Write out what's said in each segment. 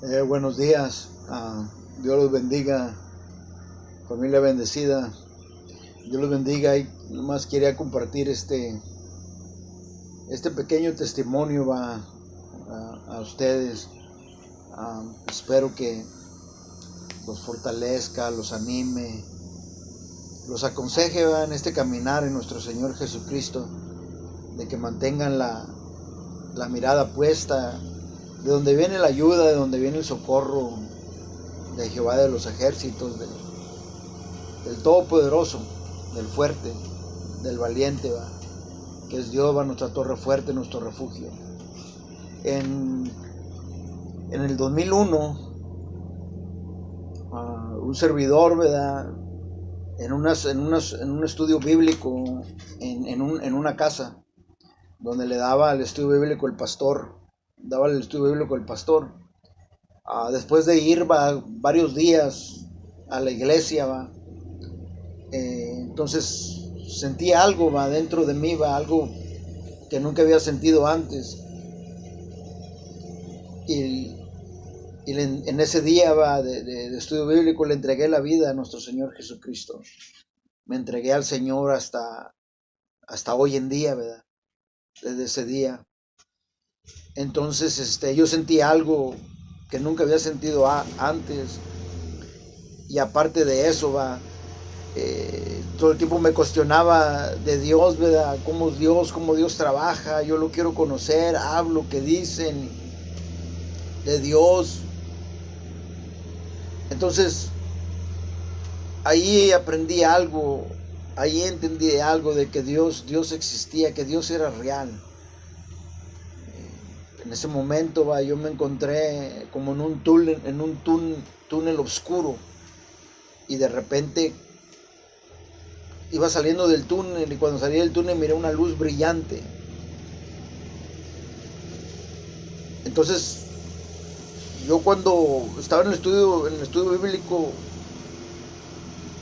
Buenos días, Dios los bendiga, familia bendecida, Dios los bendiga. Y nomás quería compartir este pequeño testimonio a ustedes. Espero que los fortalezca, los anime, los aconseje en este caminar en nuestro Señor Jesucristo, de que mantengan la mirada puesta de donde viene la ayuda, de donde viene el socorro, de Jehová de los ejércitos, del Todopoderoso, del fuerte, del valiente, que es Dios, nuestra torre fuerte, nuestro refugio. En el 2001, un servidor, en un estudio bíblico, en una casa, donde le daba el estudio bíblico el pastor, después de ir varios días a la iglesia, entonces sentí algo dentro de mí, algo que nunca había sentido antes, y en ese día de estudio bíblico le entregué la vida a nuestro Señor Jesucristo. Me entregué al Señor hasta hoy en día, desde ese día. Entonces yo sentí algo que nunca había sentido antes, y aparte de eso, todo el tiempo me cuestionaba de Dios, cómo Dios trabaja. Yo lo quiero conocer, hablo que dicen de Dios. Entonces ahí aprendí algo, ahí entendí algo de que Dios existía, que Dios era real. En ese momento yo me encontré como en un túnel oscuro, y de repente iba saliendo del túnel, y cuando salí del túnel miré una luz brillante. Entonces yo, cuando estaba en el estudio bíblico,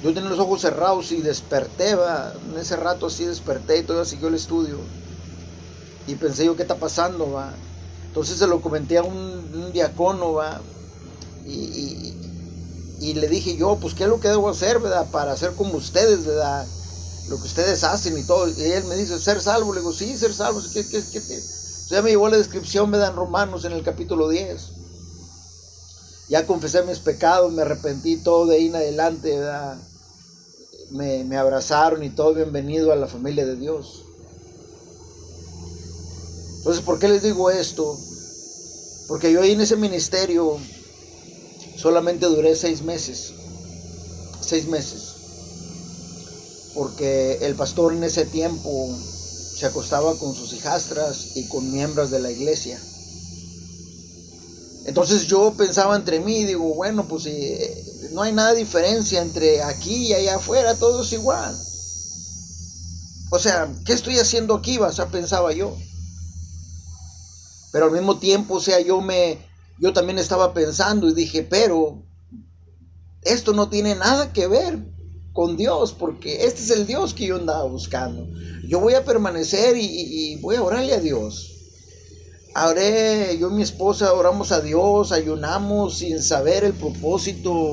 yo tenía los ojos cerrados y desperté, en ese rato así desperté, y todavía siguió el estudio, y pensé yo, ¿qué está pasando? Entonces se lo comenté a un diácono, y le dije yo, pues, ¿qué es lo que debo hacer, para ser como ustedes, lo que ustedes hacen y todo? Y él me dice, ¿ser salvo? Le digo, sí, ser salvo. Entonces ya me llevó la descripción, en Romanos, en el capítulo 10. Ya confesé mis pecados, me arrepentí, todo de ahí en adelante, me abrazaron y todo, bienvenido a la familia de Dios. Entonces, ¿por qué les digo esto? Porque yo ahí en ese ministerio solamente duré 6 meses. 6 meses. Porque el pastor en ese tiempo se acostaba con sus hijastras y con miembros de la iglesia. Entonces yo pensaba entre mí, digo, bueno, pues no hay nada de diferencia entre aquí y allá afuera, todo es igual. O sea, ¿qué estoy haciendo aquí? Pensaba yo. Pero al mismo tiempo, yo también estaba pensando y dije, pero esto no tiene nada que ver con Dios, porque este es el Dios que yo andaba buscando. Yo voy a permanecer y voy a orarle a Dios. Yo y mi esposa oramos a Dios, ayunamos sin saber el propósito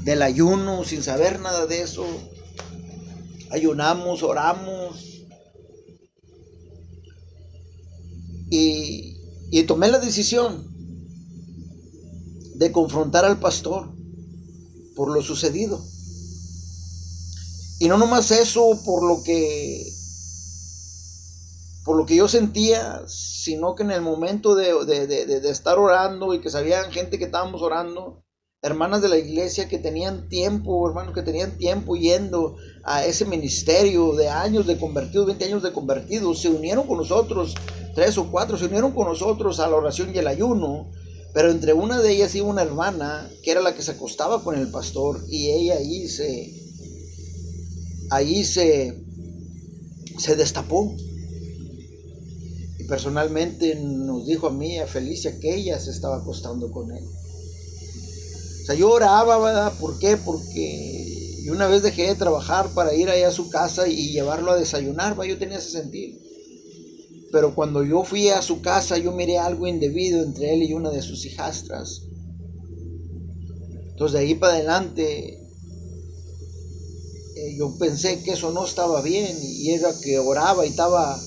del ayuno, sin saber nada de eso. Ayunamos, oramos. Y tomé la decisión de confrontar al pastor por lo sucedido. Y no nomás eso, por lo que yo sentía, sino que en el momento de estar orando, y que sabían gente que estábamos orando, hermanas de la iglesia que tenían tiempo, hermanos que tenían tiempo yendo a ese ministerio de años de convertidos, 20 años de convertidos, se unieron con nosotros, 3 o 4 se unieron con nosotros a la oración y el ayuno. Pero entre una de ellas iba una hermana que era la que se acostaba con el pastor, y ella ahí se destapó. Y personalmente nos dijo a mí, a Felicia, que ella se estaba acostando con él. O sea, yo oraba, ¿verdad? ¿Por qué? Porque yo una vez dejé de trabajar para ir allá a su casa y llevarlo a desayunar, yo tenía ese sentir. Pero cuando yo fui a su casa, yo miré algo indebido entre él y una de sus hijastras. Entonces de ahí para adelante yo pensé que eso no estaba bien, y era que oraba y estaba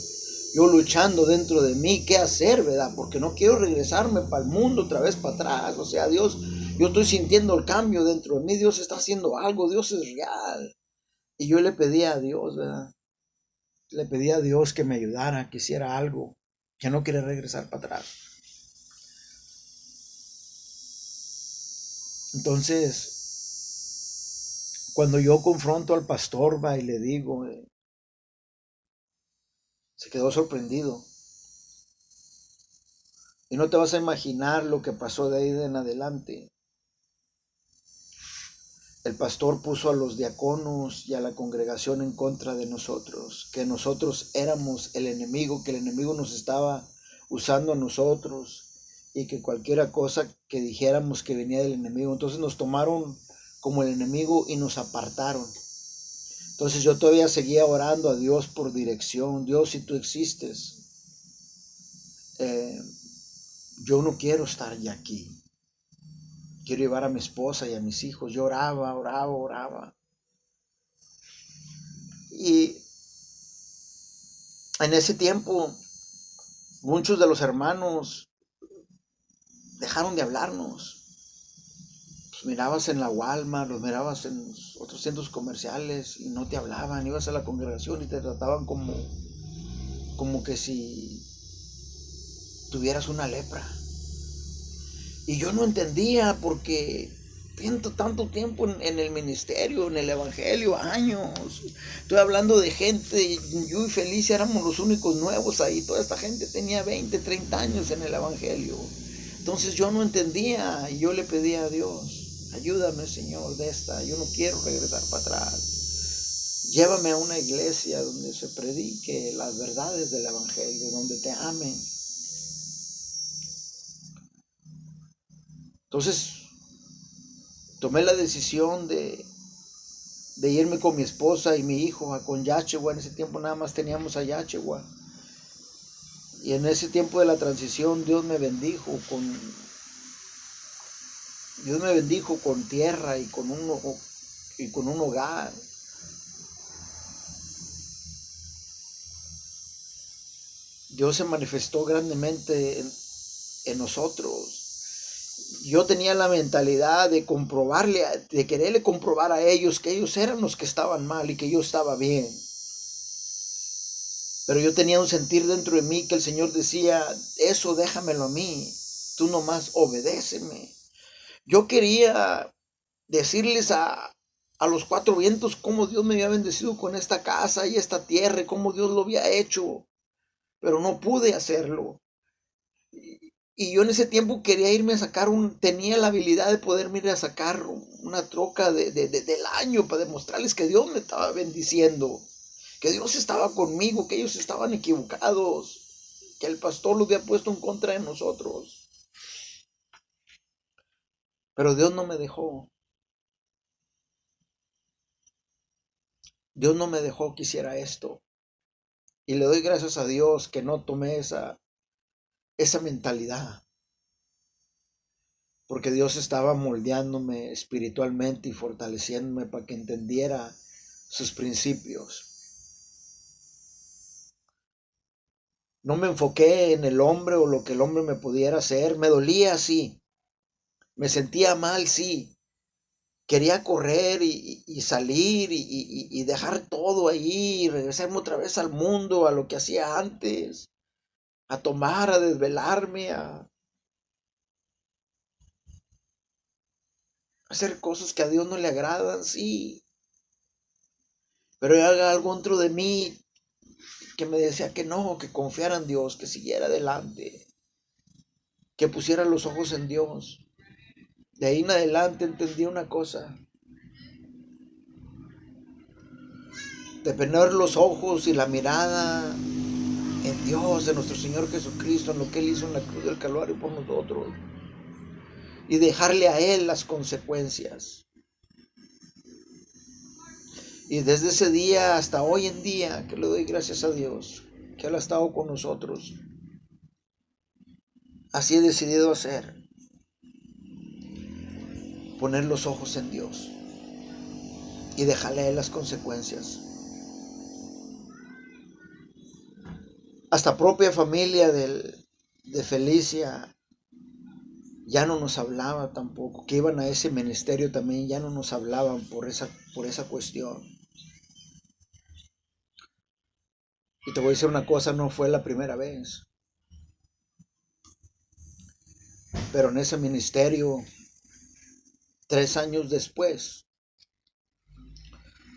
yo luchando dentro de mí qué hacer, ¿verdad? Porque no quiero regresarme para el mundo otra vez para atrás. O sea, Dios, yo estoy sintiendo el cambio dentro de mí, Dios está haciendo algo, Dios es real. Y yo le pedí a Dios, ¿verdad? Le pedí a Dios que me ayudara, que hiciera algo, que no quiere regresar para atrás. Entonces, cuando yo confronto al pastor, va, y le digo, se quedó sorprendido. Y no te vas a imaginar lo que pasó de ahí en adelante. El pastor puso a los diáconos y a la congregación en contra de nosotros, que nosotros éramos el enemigo, que el enemigo nos estaba usando a nosotros, y que cualquier cosa que dijéramos que venía del enemigo. Entonces nos tomaron como el enemigo y nos apartaron. Entonces yo todavía seguía orando a Dios por dirección. Dios, si tú existes, yo no quiero estar ya aquí. Quiero llevar a mi esposa y a mis hijos. Yo oraba. Y en ese tiempo, muchos de los hermanos dejaron de hablarnos. Los mirabas en la Walmart, los mirabas en otros centros comerciales y no te hablaban. Ibas a la congregación y te trataban como que si tuvieras una lepra. Y yo no entendía, porque tanto tiempo en el ministerio, en el evangelio, años. Estoy hablando de gente, yo y Felicia éramos los únicos nuevos ahí. Toda esta gente tenía 20, 30 años en el evangelio. Entonces yo no entendía, y yo le pedía a Dios, ayúdame, Señor, de esta. Yo no quiero regresar para atrás. Llévame a una iglesia donde se predique las verdades del evangelio, donde te amen. Entonces tomé la decisión de irme con mi esposa y mi hijo con Yachehua. En ese tiempo nada más teníamos a Yachehua. Y en ese tiempo de la transición Dios me bendijo con tierra y con un hogar. Dios se manifestó grandemente en nosotros. Yo tenía la mentalidad de quererle comprobar a ellos que ellos eran los que estaban mal y que yo estaba bien. Pero yo tenía un sentir dentro de mí que el Señor decía, eso déjamelo a mí, tú nomás obedéceme. Yo quería decirles a los cuatro vientos cómo Dios me había bendecido con esta casa y esta tierra, y cómo Dios lo había hecho, pero no pude hacerlo. Y yo en ese tiempo quería irme a sacar tenía la habilidad de poderme ir a sacar una troca del año para demostrarles que Dios me estaba bendiciendo, que Dios estaba conmigo, que ellos estaban equivocados, que el pastor lo había puesto en contra de nosotros. Pero Dios no me dejó. Dios no me dejó que hiciera esto. Y le doy gracias a Dios que no tomé esa mentalidad. Porque Dios estaba moldeándome espiritualmente y fortaleciéndome para que entendiera sus principios. No me enfoqué en el hombre o lo que el hombre me pudiera hacer. Me dolía, sí. Me sentía mal, sí. Quería correr y salir y dejar todo ahí y regresarme otra vez al mundo, a lo que hacía antes. A tomar, a desvelarme, a hacer cosas que a Dios no le agradan, sí. Pero haga algo dentro de mí que me decía que no, que confiara en Dios, que siguiera adelante, que pusiera los ojos en Dios. De ahí en adelante entendí una cosa: de poner los ojos y la mirada en Dios, en nuestro Señor Jesucristo, en lo que Él hizo en la cruz del Calvario por nosotros, y dejarle a Él las consecuencias. Y desde ese día hasta hoy en día, que le doy gracias a Dios, que Él ha estado con nosotros. Así he decidido hacer, poner los ojos en Dios y dejarle a Él las consecuencias. Hasta propia familia de Felicia ya no nos hablaba tampoco, que iban a ese ministerio también, ya no nos hablaban por esa cuestión. Y te voy a decir una cosa, no fue la primera vez, pero en ese ministerio, 3 años después,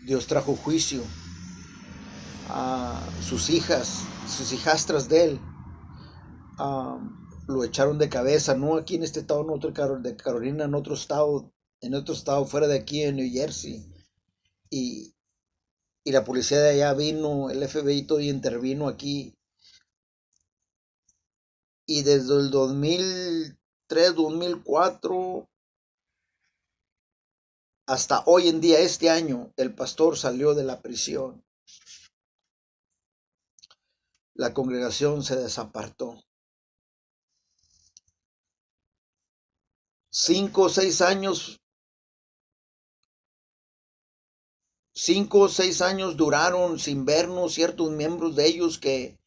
Dios trajo juicio a sus hijas, sus hijastras de él. Lo echaron de cabeza, no aquí en este estado, en otro de Carolina, en otro estado fuera de aquí, en New Jersey. Y la policía de allá vino, el FBI todo y intervino aquí. Y desde el 2003, 2004, hasta hoy en día, este año, el pastor salió de la prisión. La congregación se desapartó. 5 o 6 años, 5 o 6 años duraron sin vernos ciertos miembros de ellos que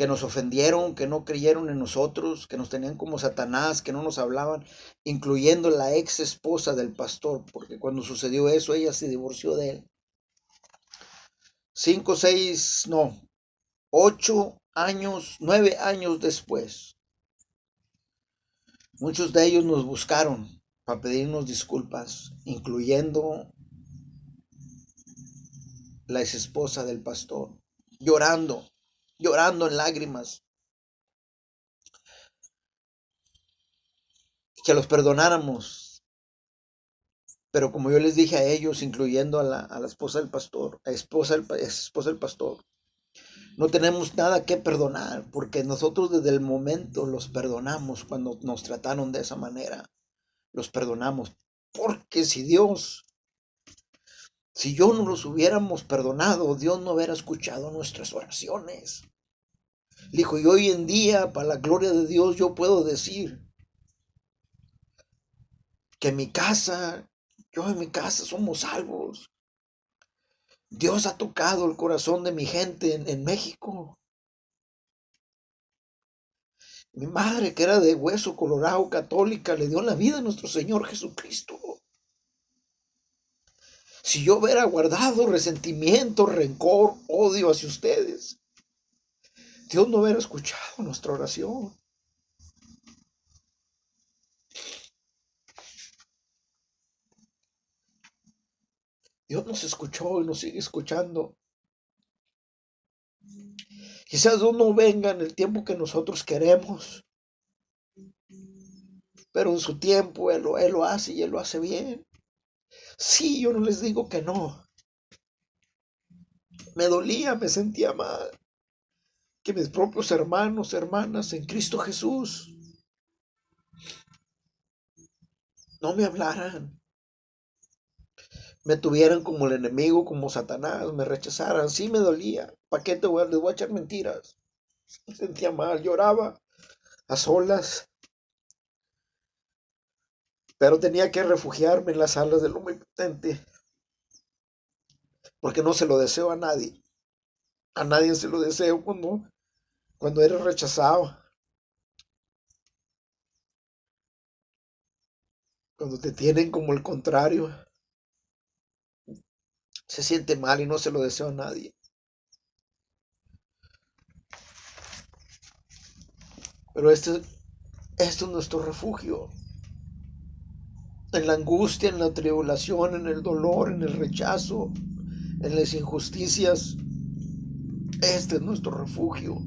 nos ofendieron, que no creyeron en nosotros, que nos tenían como Satanás, que no nos hablaban, incluyendo la ex esposa del pastor, porque cuando sucedió eso ella se divorció de él. 5, 6, no, 8 años, 9 años después, muchos de ellos nos buscaron para pedirnos disculpas, incluyendo la ex esposa del pastor, llorando en lágrimas, que los perdonáramos. Pero como yo les dije a ellos, incluyendo a la esposa del pastor, esposa del pastor, no tenemos nada que perdonar, porque nosotros desde el momento los perdonamos cuando nos trataron de esa manera. Los perdonamos. Porque si yo no los hubiéramos perdonado, Dios no hubiera escuchado nuestras oraciones. Dijo, y hoy en día, para la gloria de Dios, yo puedo decir que yo en mi casa somos salvos. Dios ha tocado el corazón de mi gente en México. Mi madre, que era de hueso colorado, católica, le dio la vida a nuestro Señor Jesucristo. Si yo hubiera guardado resentimiento, rencor, odio hacia ustedes, Dios no hubiera escuchado nuestra oración. Dios nos escuchó y nos sigue escuchando. Quizás Dios no venga en el tiempo que nosotros queremos, pero en su tiempo Él lo hace y Él lo hace bien. Sí, yo no les digo que no. Me dolía, me sentía mal, que mis propios hermanos, hermanas en Cristo Jesús no me hablaran, me tuvieran como el enemigo, como Satanás, me rechazaran. Sí me dolía. ¿Para qué les voy a echar mentiras? Me sentía mal, lloraba a solas, pero tenía que refugiarme en las alas del Omnipotente, porque no se lo deseo a nadie. A nadie se lo deseo cuando eres rechazado, cuando te tienen como el contrario. Se siente mal y no se lo deseo a nadie. Pero esto es nuestro refugio. En la angustia, en la tribulación, en el dolor, en el rechazo, en las injusticias. Este es nuestro refugio.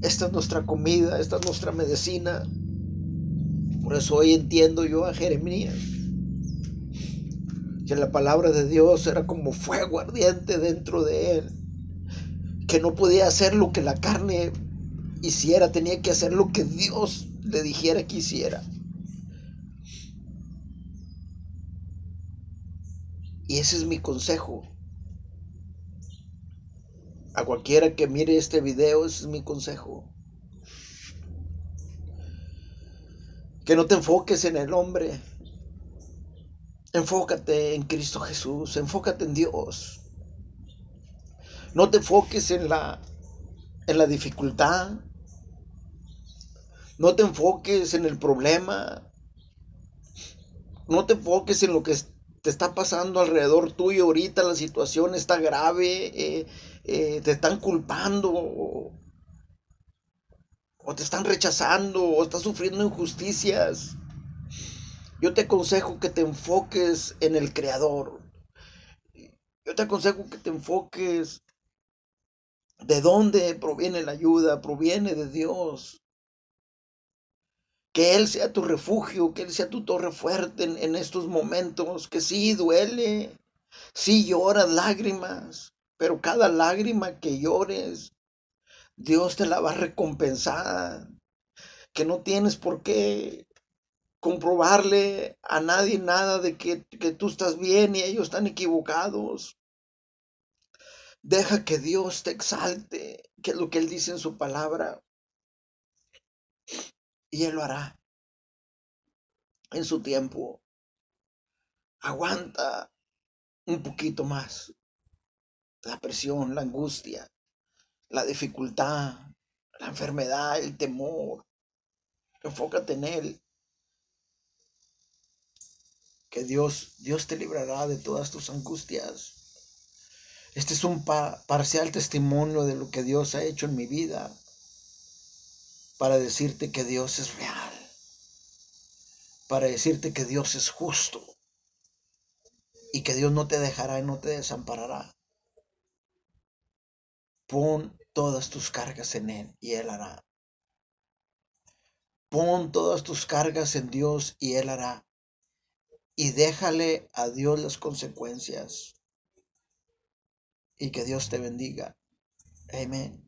Esta es nuestra comida, esta es nuestra medicina. Por eso hoy entiendo yo a Jeremías, que la palabra de Dios era como fuego ardiente dentro de él, que no podía hacer lo que la carne hiciera, tenía que hacer lo que Dios le dijera que hiciera. Y ese es mi consejo. A cualquiera que mire este video, ese es mi consejo. Que no te enfoques en el hombre. Enfócate en Cristo Jesús. Enfócate en Dios. No te enfoques en la dificultad. No te enfoques en el problema. No te enfoques en lo que te está pasando alrededor tuyo ahorita. La situación está grave. Te están culpando. O te están rechazando. O estás sufriendo injusticias. Yo te aconsejo que te enfoques en el Creador. Yo te aconsejo que te enfoques de dónde proviene la ayuda. Proviene de Dios. Que Él sea tu refugio, que Él sea tu torre fuerte en estos momentos, que sí duele, sí lloras lágrimas, pero cada lágrima que llores, Dios te la va a recompensar, que no tienes por qué comprobarle a nadie nada de que tú estás bien y ellos están equivocados. Deja que Dios te exalte, que es lo que Él dice en su palabra, y Él lo hará en su tiempo. Aguanta un poquito más. La presión, la angustia, la dificultad, la enfermedad, el temor. Enfócate en Él, que Dios te librará de todas tus angustias. Este es un parcial testimonio de lo que Dios ha hecho en mi vida para decirte que Dios es real, para decirte que Dios es justo y que Dios no te dejará y no te desamparará. Pon todas tus cargas en Él y Él hará. Pon todas tus cargas en Dios y Él hará. Y déjale a Dios las consecuencias. Y que Dios te bendiga. Amén.